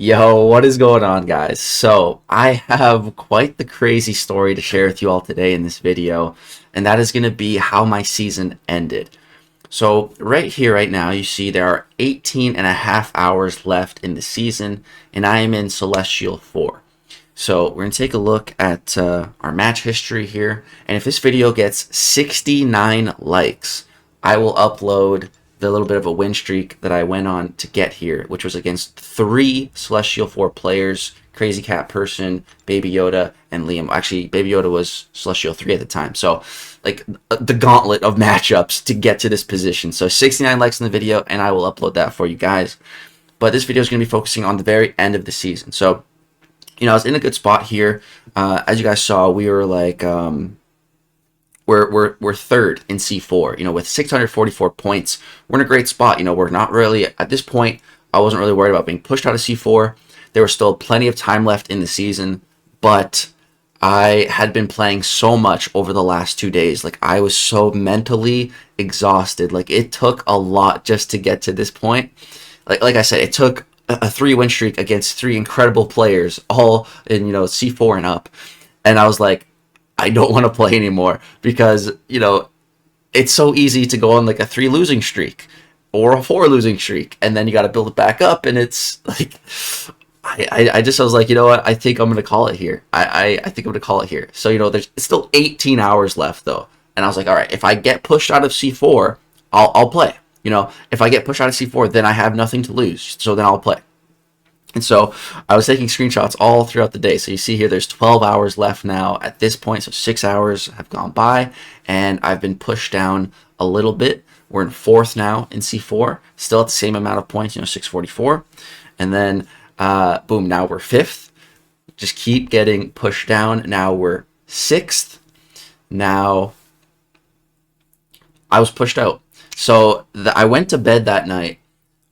Yo, what is going on, guys? So, I have quite the crazy story to share with you all today in this video, and that is going to be how my season ended. So, right here, right now, you see there are 18 and a half hours left in the season, and I am in Celestial 4. So, we're going to take a look at our match history here, and if this video gets 69 likes, I will upload the little bit of a win streak that I went on to get here, which was against 3 Celestial 4 players, Crazy Cat Person, Baby Yoda, and Liam. Actually, Baby Yoda was Celestial 3 at the time. So, like, the gauntlet of matchups to get to this position. So, 69 likes in the video, and I will upload that for you guys. But this video is going to be focusing on the very end of the season. So, I was in a good spot here. As you guys saw, we were like... We're third in C4, with 644 points. We're in a great spot. We're not really, at this point, I wasn't really worried about being pushed out of C4. There was still plenty of time left in the season, but I had been playing so much over the last 2 days. Like, I was so mentally exhausted. Like, it took a lot just to get to this point. Like I said, it took a 3-win streak against 3 incredible players, all in, C4 and up. And I was like, I don't want to play anymore because, it's so easy to go on like a 3 losing streak or a 4 losing streak. And then you got to build it back up. And it's like, I was like, you know what? I think I'm going to call it here. I think I'm going to call it here. So, there's still 18 hours left though. And I was like, all right, if I get pushed out of C4, I'll play. If I get pushed out of C4, then I have nothing to lose. So then I'll play. And so I was taking screenshots all throughout the day. So you see here, there's 12 hours left now at this point. So 6 hours have gone by and I've been pushed down a little bit. We're in 4th now in C4, still at the same amount of points, 644. And then, boom, now we're 5th. Just keep getting pushed down. Now we're 6th. Now I was pushed out. So I went to bed that night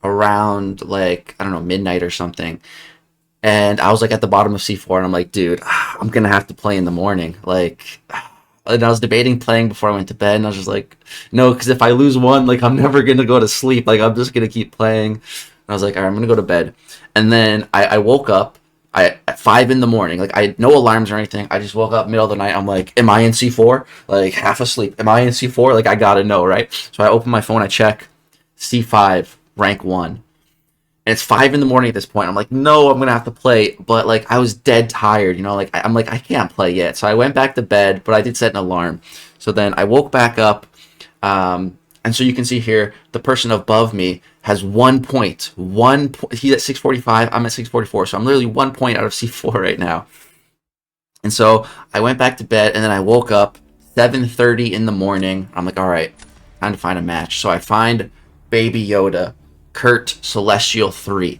around like, I don't know, midnight or something. And I was like at the bottom of C4 and I'm like, dude, I'm going to have to play in the morning. Like, and I was debating playing before I went to bed and I was just like, no, because if I lose one, like I'm never going to go to sleep. Like I'm just going to keep playing. And I was like, all right, I'm going to go to bed. And then I woke up at 5 in the morning. Like I had no alarms or anything. I just woke up middle of the night. I'm like, am I in C4? Like half asleep. Am I in C4? Like I got to know, right? So I open my phone, I check C5. Rank 1. And it's 5 in the morning at this point. I'm like, no, I'm gonna have to play. But like I was dead tired, like I'm like, I can't play yet. So I went back to bed, but I did set an alarm. So then I woke back up, and so you can see here the person above me has 1 point. He's at 645, I'm at 644. So I'm literally 1 point out of C4 right now. And so I went back to bed and then I woke up 7:30 in the morning. I'm like, all right, time to find a match. So I find Baby Yoda, Kurt, Celestial 3.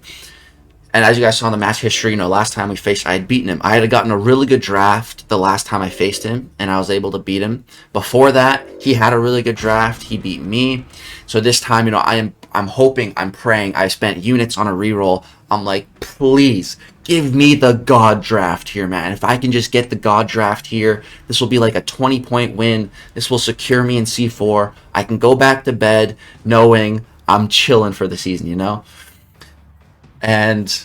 And as you guys saw in the match history, last time we faced, I had beaten him. I had gotten a really good draft the last time I faced him, and I was able to beat him. Before that, he had a really good draft. He beat me. So this time, I'm hoping, I'm praying. I spent units on a reroll. I'm like, please, give me the God draft here, man. If I can just get the God draft here, this will be like a 20-point win. This will secure me in C4. I can go back to bed knowing I'm chilling for the season, And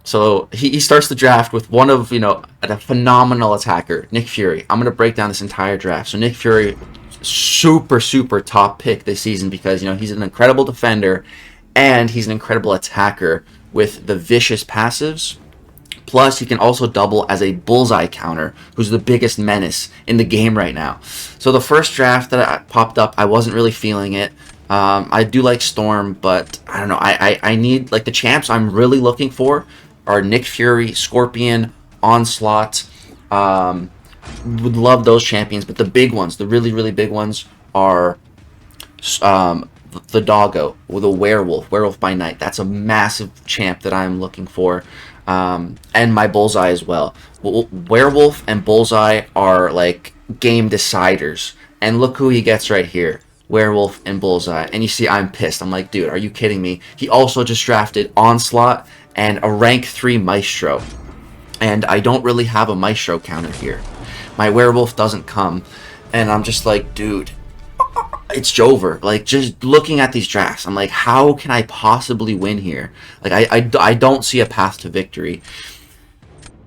so he starts the draft with one of, a phenomenal attacker, Nick Fury. I'm going to break down this entire draft. So Nick Fury, super, super top pick this season because, he's an incredible defender and he's an incredible attacker with the vicious passives. Plus, he can also double as a Bullseye counter, who's the biggest menace in the game right now. So the first draft that popped up, I wasn't really feeling it. I do like Storm, but I don't know. I need, like, the champs I'm really looking for are Nick Fury, Scorpion, Onslaught. Would love those champions, but the big ones, the really, really big ones are the Doggo, or the Werewolf by Night. That's a massive champ that I'm looking for. And my Bullseye as well. Werewolf and Bullseye are like game deciders. And look who he gets right here. Werewolf and Bullseye. And you see I'm pissed. I'm like, dude, are you kidding me? He also just drafted Onslaught and a rank 3 Maestro. And I don't really have a Maestro counter here. My Werewolf doesn't come. And I'm just like, dude, it's Jover. Like, just looking at these drafts, I'm like, how can I possibly win here? Like, I don't see a path to victory.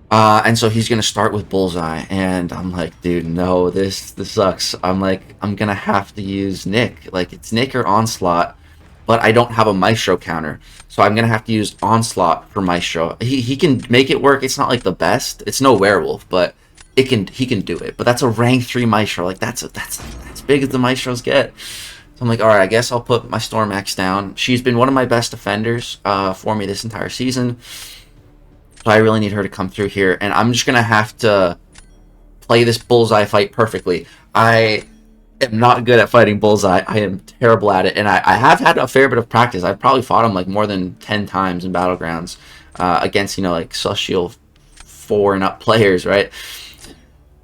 And so he's gonna start with Bullseye, and I'm like, dude, no, this sucks. I'm like, I'm gonna have to use Nick. Like, it's Nick or Onslaught, but I don't have a Maestro counter, so I'm gonna have to use Onslaught for Maestro. He can make it work. It's not like the best. It's no werewolf, but he can do it. But that's a rank 3 Maestro. Like, that's as big as the Maestros get. So I'm like, all right, I guess I'll put my Stormax down. She's been one of my best defenders for me this entire season. So I really need her to come through here, and I'm just gonna have to play this Bullseye fight perfectly. I am not good at fighting Bullseye. I am terrible at it, and I have had a fair bit of practice. I've probably fought him like more than 10 times in Battlegrounds against, you know, like Celestial 4 and up players, right?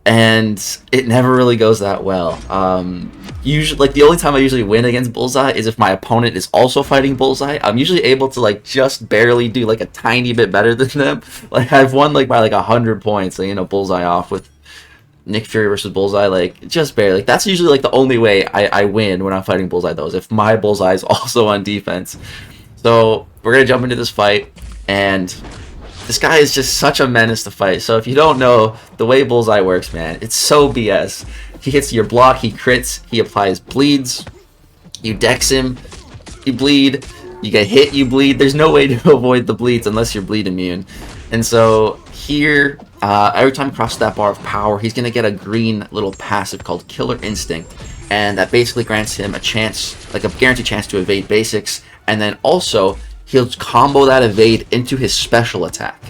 And it never really goes that well. Usually, like, the only time I usually win against Bullseye is if my opponent is also fighting Bullseye. I'm usually able to, like, just barely do, like, a tiny bit better than them. Like, I've won, like, by, like, 100 points, like, you know, Bullseye off with Nick Fury versus Bullseye, like, just barely. Like, that's usually, like, the only way I win when I'm fighting Bullseye, though, is if my Bullseye is also on defense. So, we're gonna jump into this fight, and this guy is just such a menace to fight. So if you don't know the way Bullseye works, man, it's so BS. He hits your block, he crits, he applies bleeds, you dex him, you bleed, you get hit, you bleed. There's no way to avoid the bleeds unless you're bleed immune. And so here, every time he crosses that bar of power, he's going to get a green little passive called Killer Instinct. And that basically grants him a chance, like a guaranteed chance to evade basics. And then also, he'll combo that evade into his special attack.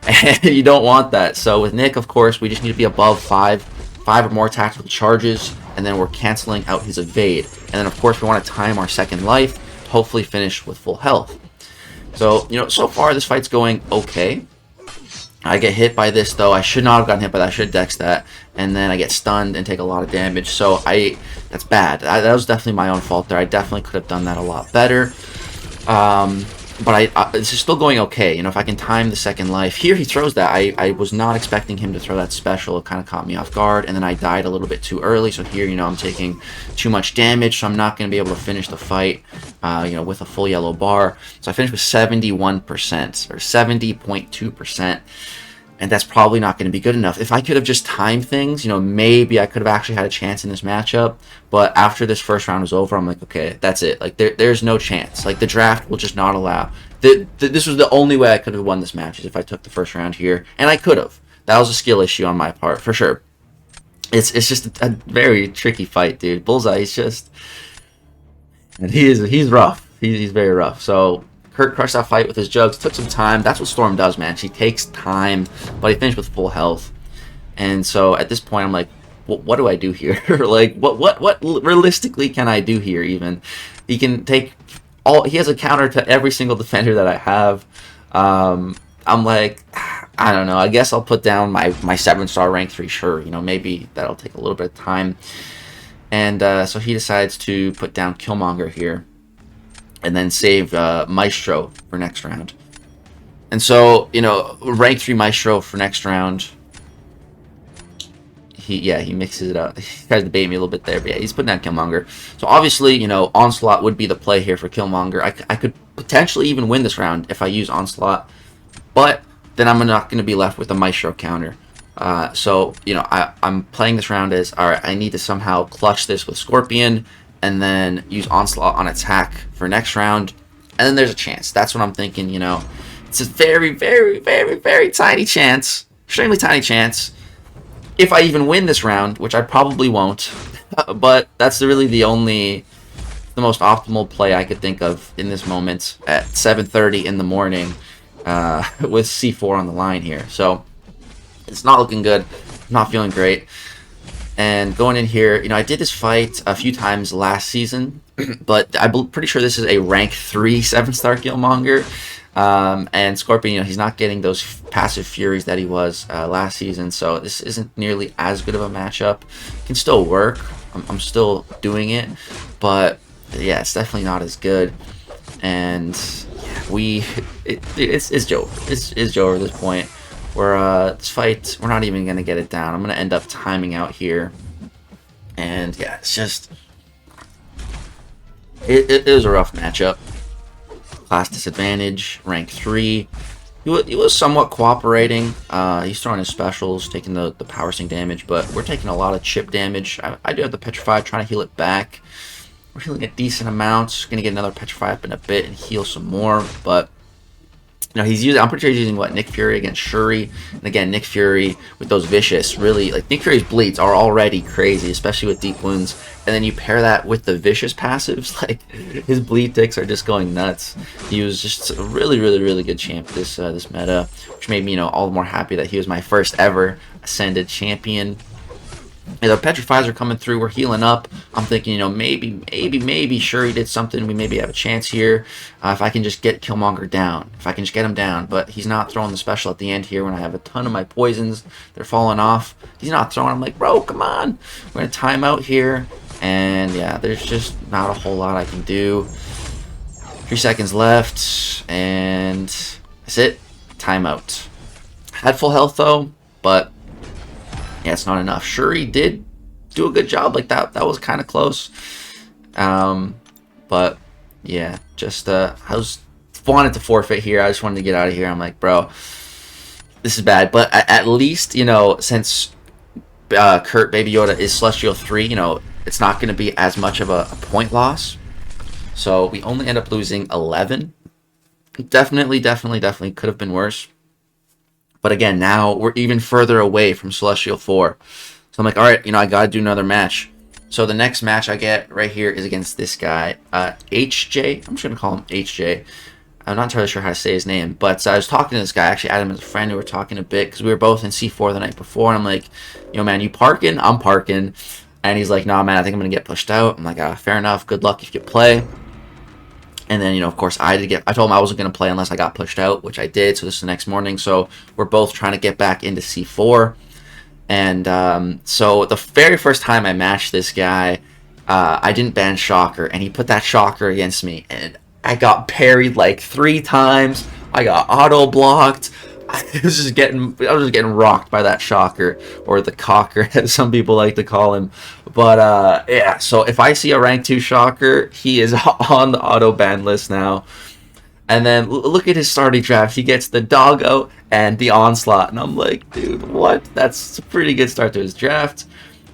And you don't want that. So with Nick, of course, we just need to be above 5 or more tactical charges, and then we're canceling out his evade. And then, of course, we want to time our second life to hopefully finish with full health. So, you know, so far this fight's going okay. I get hit by this, though. I should not have gotten hit by that. I should dex that. And then I get stunned and take a lot of damage. So that's bad. That was definitely my own fault there. I definitely could have done that a lot better. But this is still going okay. You know, if I can time the second life. Here he throws that. I was not expecting him to throw that special. It kind of caught me off guard. And then I died a little bit too early. So here, you know, I'm taking too much damage. So I'm not going to be able to finish the fight, you know, with a full yellow bar. So I finished with 71% or 70.2%. And that's probably not going to be good enough. If I could have just timed things, you know, maybe I could have actually had a chance in this matchup. But after this first round was over, I'm like, okay, that's it. Like, there's no chance. Like, the draft will just not allow. This was the only way I could have won this match, is if I took the first round here. And I could have. That was a skill issue on my part, for sure. It's just a very tricky fight, dude. Bullseye, he's just... And he's rough. He's very rough. So... Kurt crushed that fight with his jugs. Took some time. That's what Storm does, man. She takes time, but he finished with full health. And so at this point, I'm like, what do I do here? Like, what realistically can I do here? Even he can take all. He has a counter to every single defender that I have. I'm like, I don't know. I guess I'll put down my 7-star rank 3. Sure, you know, maybe that'll take a little bit of time. And so he decides to put down Killmonger here. And then save Maestro for next round. And so, you know, rank 3 Maestro for next round. He mixes it up. He tries to bait me a little bit there, but yeah, he's putting down Killmonger. So obviously, you know, Onslaught would be the play here for Killmonger. I could potentially even win this round if I use Onslaught. But then I'm not going to be left with a Maestro counter. So, you know, I'm playing this round as, alright, I need to somehow clutch this with Scorpion, and then use Onslaught on attack for next round, and then there's a chance. That's what I'm thinking, you know. It's a very, very, very, very tiny chance, extremely tiny chance, if I even win this round, which I probably won't, but that's really the most optimal play I could think of in this moment at 7:30 in the morning with C4 on the line here. So it's not looking good, not feeling great. And going in here, you know, I did this fight a few times last season, but I'm pretty sure this is a rank 3 7-star Killmonger. And Scorpion, you know, he's not getting those passive furies that he was last season, so this isn't nearly as good of a matchup. It can still work. I'm still doing it, but yeah, it's definitely not as good. And yeah, it's Joe. It's Joe at this point. This fight, we're not even going to get it down. I'm going to end up timing out here. And yeah, it's just... it was a rough matchup. Class disadvantage, rank 3. He was somewhat cooperating. He's throwing his specials, taking the power sink damage, but we're taking a lot of chip damage. I do have the Petrify, trying to heal it back. We're healing a decent amount. Gonna get another Petrify up in a bit and heal some more, but you know, he's using, I'm pretty sure he's using, what, Nick Fury against Shuri. And again, Nick Fury with those vicious, really, like, Nick Fury's bleeds are already crazy, especially with deep wounds. And then you pair that with the vicious passives, like, his bleed ticks are just going nuts. He was just a really, really, really good champ this meta, which made me, you know, all the more happy that he was my first ever Ascended champion. You know, Petrifies are coming through. We're healing up. I'm thinking, you know, maybe Shuri did something. We maybe have a chance here. If I can just get Killmonger down. If I can just get him down. But he's not throwing the special at the end here when I have a ton of my poisons. They're falling off. He's not throwing. I'm like, bro, come on. We're going to time out here. And, yeah, there's just not a whole lot I can do. 3 seconds left. And that's it. Timeout. Had full health, though. But yeah, it's not enough. Shuri did do a good job. Like, that was kind of close. But yeah, just I wanted to forfeit here. I just wanted to get out of here. I'm like, bro, this is bad. But at least, you know, since Kurt Baby Yoda is Celestial 3, you know, it's not going to be as much of a point loss. So we only end up losing 11. Definitely could have been worse. But again, now we're even further away from Celestial 4. So I'm like, all right, you know, I got to do another match. So the next match I get right here is against this guy, HJ. I'm just going to call him HJ. I'm not entirely sure how to say his name. But I was talking to this guy. I actually had him as a friend. We were talking a bit because we were both in C4 the night before. And I'm like, yo, man, you parking? I'm parking. And he's like, nah, man, I think I'm going to get pushed out. I'm like, fair enough. Good luck if you play. And then, you know, of course, I told him I wasn't going to play unless I got pushed out, which I did. So this is the next morning. So we're both trying to get back into C4. And so the very first time I matched this guy, I didn't ban Shocker. And he put that Shocker against me. And I got parried like 3 times. I got auto-blocked. I was just getting rocked by that Shocker, or the Cocker, as some people like to call him. But yeah, so if I see a rank 2 Shocker, he is on the auto ban list now. And then look at his starting draft. He gets the Doggo and the Onslaught, and I'm like, dude, what? That's a pretty good start to his draft.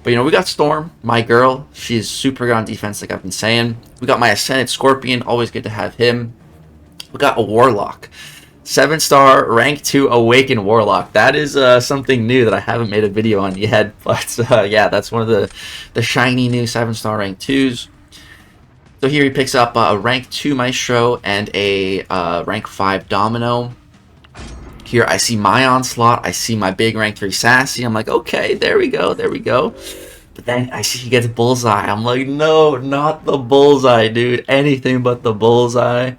But you know, we got Storm, my girl. She's super good on defense, like I've been saying. We got my Ascended Scorpion, always good to have him. We got a Warlock. 7-star, rank 2 Awakened Warlock. That is something new that I haven't made a video on yet. But yeah, that's one of the shiny new 7-star rank 2s. So here he picks up a rank 2 Maestro and a rank 5 Domino. Here I see my Onslaught. I see my big rank 3 Sassy. I'm like, okay, there we go. But then I see he gets Bullseye. I'm like, no, not the Bullseye, dude. Anything but the Bullseye.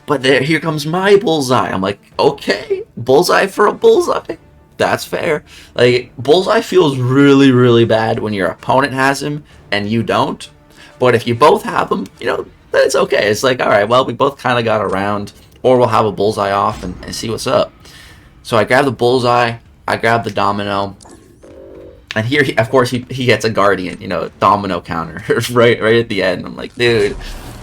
But here comes my Bullseye. I'm like, okay, Bullseye for a Bullseye. That's fair. Like, Bullseye feels really, really bad when your opponent has him and you don't. But if you both have him, you know, then it's okay. It's like, all right, well, we both kind of got around. Or we'll have a Bullseye off and see what's up. So I grab the Bullseye. I grab the Domino. And here, of course, he gets a Guardian, you know, Domino counter right at the end. I'm like, dude,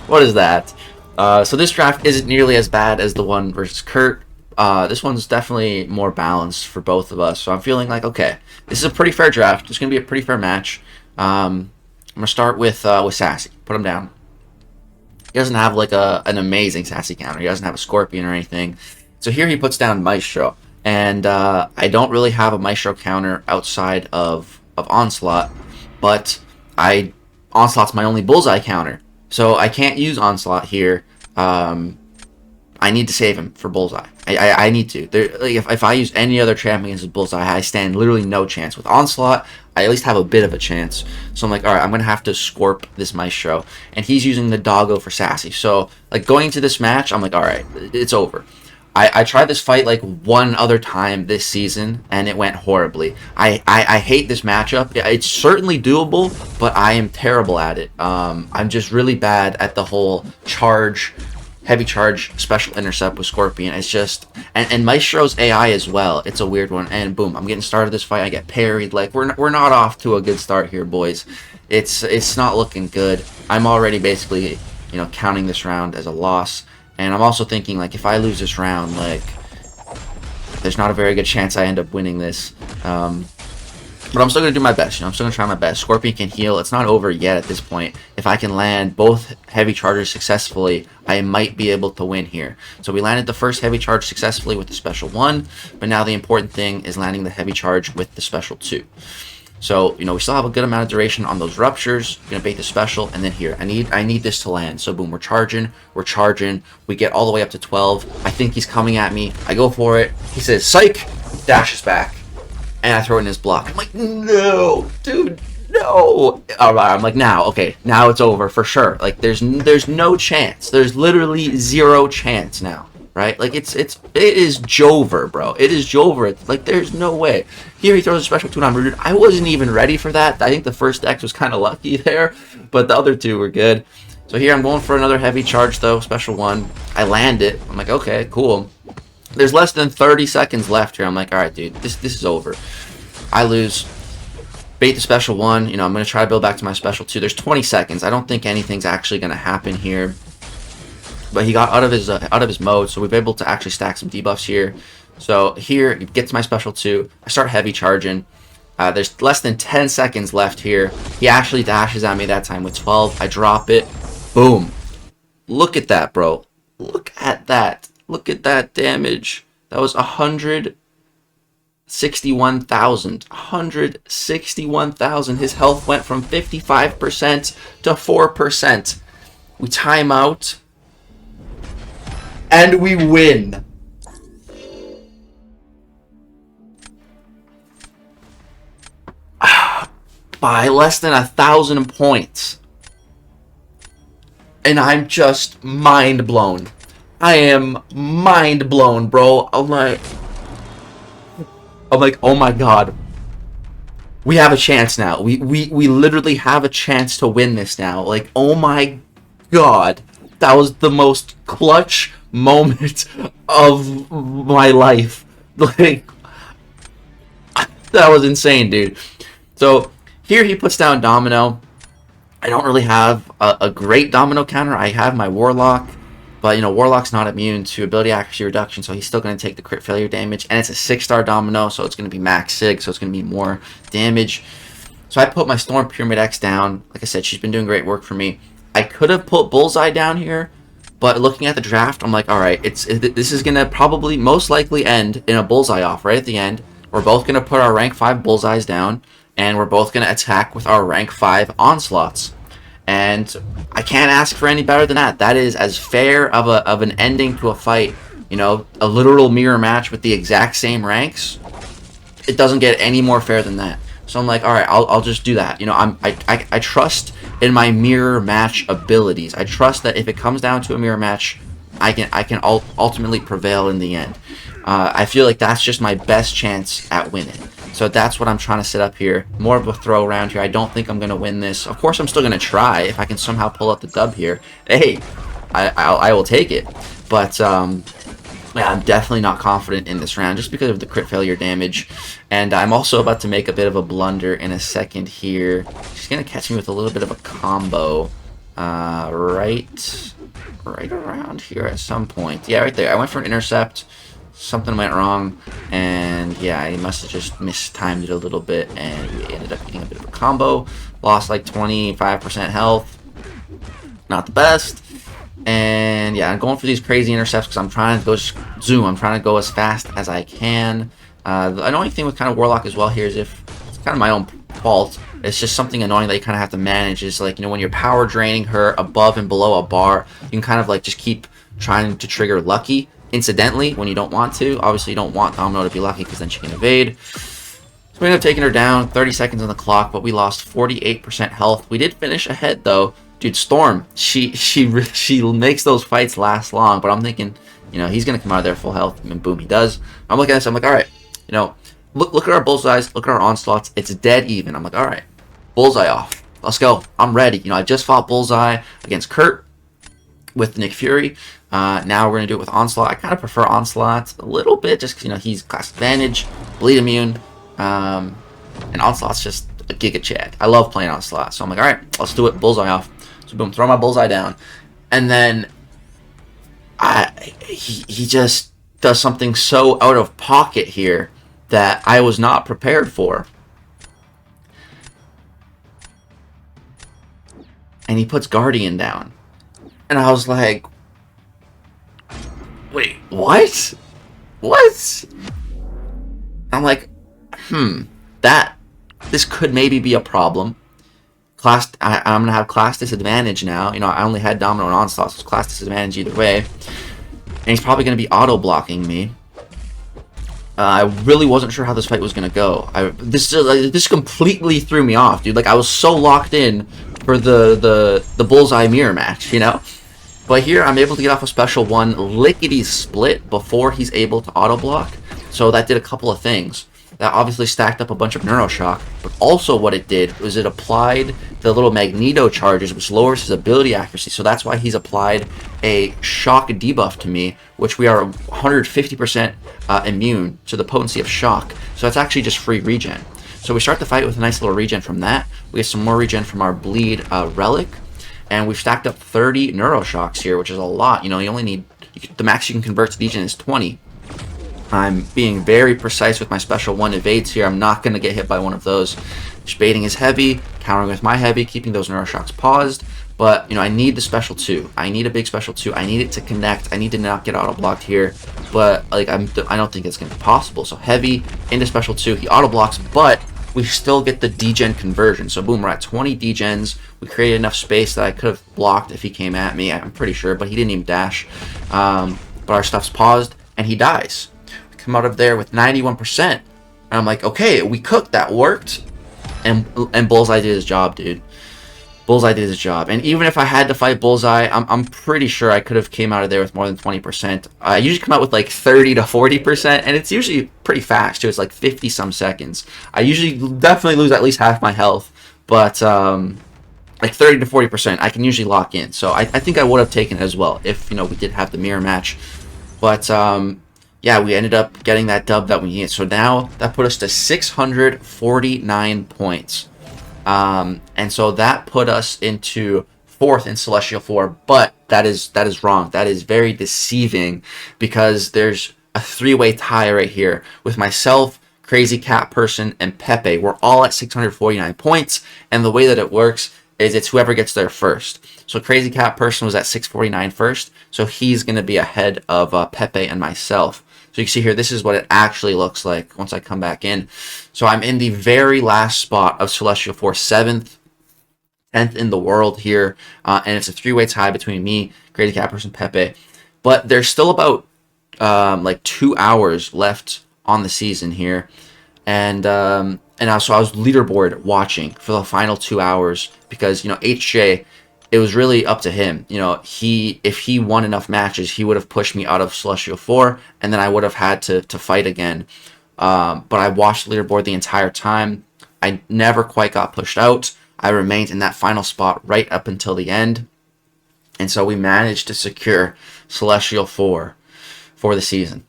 what is that? So this draft isn't nearly as bad as the one versus Kurt. This one's definitely more balanced for both of us. So I'm feeling like, okay, this is a pretty fair draft. It's going to be a pretty fair match. I'm going to start with Sassy. Put him down. He doesn't have like an amazing Sassy counter. He doesn't have a Scorpion or anything. So here he puts down Maestro. And I don't really have a Maestro counter outside of Onslaught. But Onslaught's my only Bullseye counter. So I can't use Onslaught here. I need to save him for Bullseye. I need to. Like, if I use any other champ against Bullseye, I stand literally no chance. With Onslaught, I at least have a bit of a chance. So I'm like, alright, I'm going to have to Scorp this Maestro. And he's using the Doggo for Sassy. So, like, going into this match, I'm like, alright, it's over. I tried this fight like one other time this season, and it went horribly. I hate this matchup. It's certainly doable, but I am terrible at it. I'm just really bad at the whole heavy charge, special intercept with Scorpion. It's just, and Maestro's AI as well. It's a weird one. And boom, I'm getting started this fight. I get parried. Like, we're not off to a good start here, boys. It's not looking good. I'm already basically you know, counting this round as a loss. And I'm also thinking, like, if I lose this round, like, there's not a very good chance I end up winning this. But I'm still going to do my best. You know, I'm still going to try my best. Scorpion can heal. It's not over yet at this point. If I can land both heavy charges successfully, I might be able to win here. So we landed the first heavy charge successfully with the special 1. But now the important thing is landing the heavy charge with the special 2. So, you know, we still have a good amount of duration on those ruptures. We're going to bait the special. And then here, I need this to land. So boom, we're charging. We get all the way up to 12. I think he's coming at me. I go for it. He says, psych! Dashes back. And I throw it in his block. I'm like, no, dude, no. All right, I'm like, now, okay, now it's over for sure. Like, there's no chance. There's literally 0 chance now, right? Like, it is Jover, bro. It is Jover. It's like, there's no way. Here he throws a special 200. I wasn't even ready for that. I think the first X was kind of lucky there, but the other 2 were good. So here I'm going for another heavy charge, though, special 1. I land it. I'm like, okay, cool. There's less than 30 seconds left here. I'm like, all right, dude, this is over. I lose. Bait the special 1. You know, I'm going to try to build back to my special 2. There's 20 seconds. I don't think anything's actually going to happen here. But he got out of his mode, so we've been able to actually stack some debuffs here. So here, it gets my special 2. I start heavy charging. There's less than 10 seconds left here. He actually dashes at me that time with 12. I drop it. Boom. Look at that, bro. Look at that. Look at that damage. That was 161,000. 161,000. His health went from 55% to 4%. We time out. And we win. By less than 1,000 points. And I'm just mind blown. I am mind blown, bro. I'm like, oh my god. We have a chance now. We literally have a chance to win this now. Like, oh my god. That was the most clutch moment of my life. Like, that was insane, dude. So, here he puts down Domino. I don't really have a great Domino counter. I have my Warlock. But, you know, Warlock's not immune to ability accuracy reduction, so he's still going to take the crit failure damage. And it's a 6-star Domino, so it's going to be max sig, so it's going to be more damage. So I put my Storm Pyramid X down. Like I said, she's been doing great work for me. I could have put Bullseye down here, but looking at the draft, I'm like, alright, this is going to probably most likely end in a Bullseye off right at the end. We're both going to put our rank 5 Bullseyes down, and we're both going to attack with our rank 5 Onslaughts. And I can't ask for any better than that. That is as fair of an ending to a fight. You know, a literal mirror match with the exact same ranks. It doesn't get any more fair than that. So I'm like, all right, I'll just do that. You know, I trust in my mirror match abilities. I trust that if it comes down to a mirror match, I can ultimately prevail in the end. I feel like that's just my best chance at winning. So that's what I'm trying to set up here. More of a throw around here. I don't think I'm going to win this. Of course, I'm still going to try. If I can somehow pull out the dub here, hey, I will take it. But, yeah, I'm definitely not confident in this round just because of the crit failure damage. And I'm also about to make a bit of a blunder in a second here. She's going to catch me with a little bit of a combo right around here at some point. Yeah, right there. I went for an intercept. Something went wrong, and yeah, I must have just mistimed it a little bit, and we ended up getting a bit of a combo. Lost like 25% health. Not the best. And yeah, I'm going for these crazy intercepts because I'm trying to go zoom. I'm trying to go as fast as I can. The annoying thing with kind of Warlock as well here is if it's kind of my own fault. It's just something annoying that you kind of have to manage. Is like, you know, when you're power draining her above and below a bar, you can kind of like just keep trying to trigger Lucky incidentally when you don't want to. Obviously, you don't want Domino to be lucky because then she can evade. So we ended up taking her down. 30 seconds on the clock, but we lost 48% health. We did finish ahead though. Dude, Storm, she makes those fights last long, but I'm thinking, you know, he's gonna come out of there full health, and boom, he does. I'm looking at this, I'm like, all right, you know, look at our bullseyes, look at our onslaughts. It's dead even. I'm like, all right, Bullseye off. Let's go. I'm ready. You know, I just fought Bullseye against Kurt with Nick Fury. Now we're going to do it with Onslaught. I kind of prefer Onslaught a little bit just because, you know, he's class advantage, bleed immune, and Onslaught's just a giga chad. I love playing Onslaught. So I'm like, all right, let's do it. Bullseye off. So boom, throw my Bullseye down. And then he just does something so out of pocket here that I was not prepared for. And he puts Guardian down. And I was like, wait, what? What? I'm like, this could maybe be a problem. I'm going to have class disadvantage now. You know, I only had Domino and Onslaught, so it's class disadvantage either way. And he's probably going to be auto-blocking me. I really wasn't sure how this fight was going to go. This completely threw me off, dude. Like, I was so locked in for the Bullseye mirror match, you know? But here, I'm able to get off a special one, lickety split, before he's able to auto-block. So that did a couple of things. That obviously stacked up a bunch of Neuroshock, but also what it did was it applied the little Magneto charges, which lowers his ability accuracy. So that's why he's applied a shock debuff to me, which we are 150% immune to the potency of shock. So that's actually just free regen. So we start the fight with a nice little regen from that. We get some more regen from our bleed relic, and we've stacked up 30 Neuroshocks here, which is a lot. You know, you only need, the max you can convert to degen is 20. I'm being very precise with my special one evades here. I'm not going to get hit by one of those. Baiting is heavy, countering with my heavy, keeping those Neuroshocks paused. But, you know, I need the special 2. I need a big special 2. I need it to connect. I need to not get auto-blocked here. But, like, I don't think it's going to be possible. So, heavy into special 2. He auto-blocks, but we still get the degen conversion. So, boom, we're at 20 degens. We created enough space that I could have blocked if he came at me. I'm pretty sure, but he didn't even dash. But our stuff's paused, and he dies. Come out of there with 91%, and I'm like, okay, we cooked, that worked. And Bullseye did his job, dude. Bullseye did his job. And even if I had to fight Bullseye, I'm pretty sure I could have came out of there with more than 20%. I usually come out with like 30 to 40%, and it's usually pretty fast too. It's like 50 some seconds. I usually definitely lose at least half my health, but like 30 to 40% I can usually lock in. So I think I would have taken it as well if, you know, we did have the mirror match. But yeah, we ended up getting that dub that we needed. So now that put us to 649 points. And so that put us into 4th in Celestial 4, but that is wrong. That is very deceiving because there's a 3-way tie right here with myself, Crazy Cat Person, and Pepe. We're all at 649 points, and the way that it works is it's whoever gets there first. So Crazy Cat Person was at 649 first, so he's going to be ahead of Pepe and myself. So you can see here, this is what it actually looks like once I come back in. So I'm in the very last spot of Celestial 4, 7th, 10th in the world here. And it's a 3-way tie between me, Crazy Cat Person, Pepe. But there's still about like 2 hours left on the season here. And so I was leaderboard watching for the final 2 hours because, you know, HJ, it was really up to him. You know, if he won enough matches, he would have pushed me out of Celestial 4, and then I would have had to fight again. But I watched the leaderboard the entire time. I never quite got pushed out. I remained in that final spot right up until the end. And so we managed to secure Celestial 4 for the season.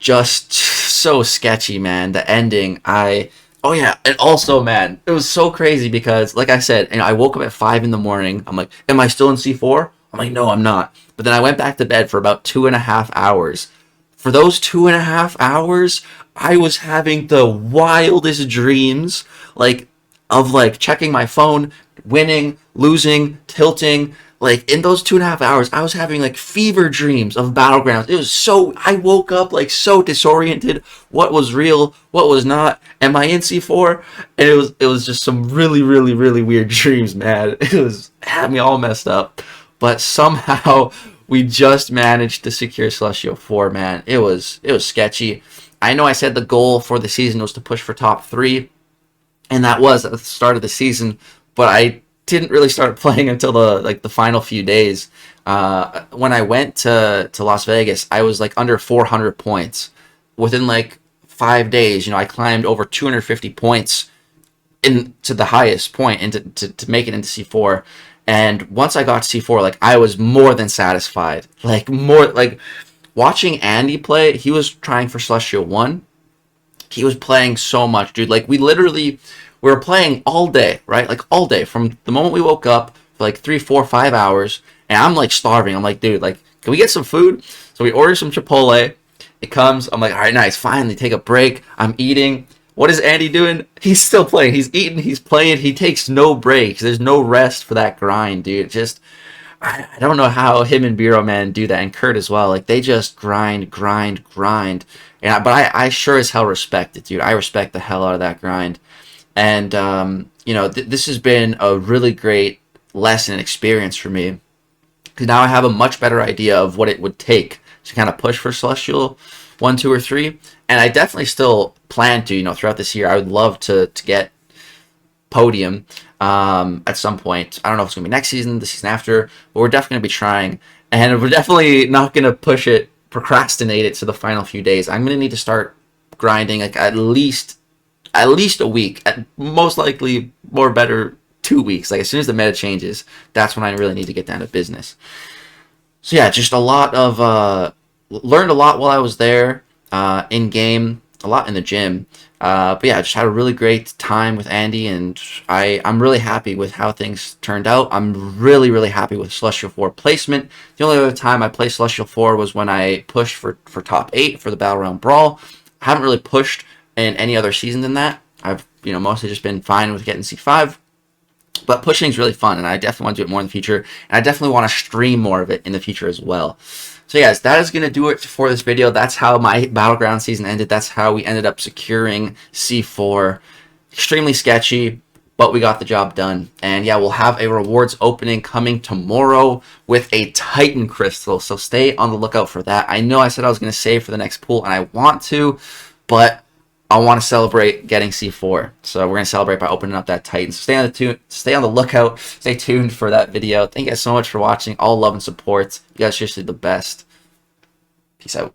Just so sketchy, man. The ending, oh yeah, and also, man, it was so crazy because, like I said, and I woke up at 5 in the morning. I'm like, am I still in C4? I'm like, no, I'm not. But then I went back to bed for about 2.5 hours. For those 2.5 hours, I was having the wildest dreams, like, of, like, checking my phone, winning, losing, tilting. Like, in those 2.5 hours, I was having, like, fever dreams of Battlegrounds. It was so, I woke up, like, so disoriented. What was real? What was not? Am I in C4? And it was just some really, really, really weird dreams, man. Had me all messed up. But somehow, we just managed to secure Celestial 4, man. It was sketchy. I know I said the goal for the season was to push for top 3. And that was at the start of the season. But I didn't really start playing until the final few days. When I went to Las Vegas, I was like under 400 points. Within like 5 days, you know, I climbed over 250 points into the highest point and to make it into C4. And once I got to C4, like, I was more than satisfied. Like, more, like, watching Andy play, he was trying for Celestial 1. He was playing so much, dude. Like, we were playing all day, right? Like, all day. From the moment we woke up for like 3, 4, 5 hours. and I'm like starving. I'm like, dude, like, can we get some food? So we order some Chipotle. It comes. I'm like, all right, nice. Finally, take a break. I'm eating. What is Andy doing? He's still playing. He's eating. He's playing. He takes no breaks. There's no rest for that grind, dude. Just, I don't know how him and Bureau Man do that, and Kurt as well. Like, they just grind, grind, grind. But I sure as hell respect it, dude. I respect the hell out of that grind. And, this has been a really great lesson and experience for me. Because now I have a much better idea of what it would take to kind of push for Celestial 1, 2, or 3. And I definitely still plan to, throughout this year, I would love to get podium at some point. I don't know if it's going to be next season, the season after, but we're definitely going to be trying. And we're definitely not going to procrastinate it to the final few days. I'm going to need to start grinding like at least a week, at most likely more better 2 weeks. Like as soon as the meta changes, that's when I really need to get down to business. So yeah, just a lot of learned a lot while I was there in game, a lot in the gym. But yeah, I just had a really great time with Andy, and I'm really happy with how things turned out. I'm really, really happy with Celestial 4 placement. The only other time I played Celestial 4 was when I pushed for top 8 for the Battleground Brawl. I haven't really pushed in any other season than that. I've mostly just been fine with getting C5. But pushing is really fun, and I definitely want to do it more in the future. And I definitely want to stream more of it in the future as well. So guys, that is going to do it for this video. That's how my Battleground season ended. That's how we ended up securing C4. Extremely sketchy, but we got the job done. And yeah, we'll have a rewards opening coming tomorrow with a Titan Crystal. So stay on the lookout for that. I know I said I was going to save for the next pool, and I want to, but I want to celebrate getting C4. So we're going to celebrate by opening up that Titan. So stay on the lookout. Stay tuned for that video. Thank you guys so much for watching. All love and support. You guys are seriously the best. Peace out.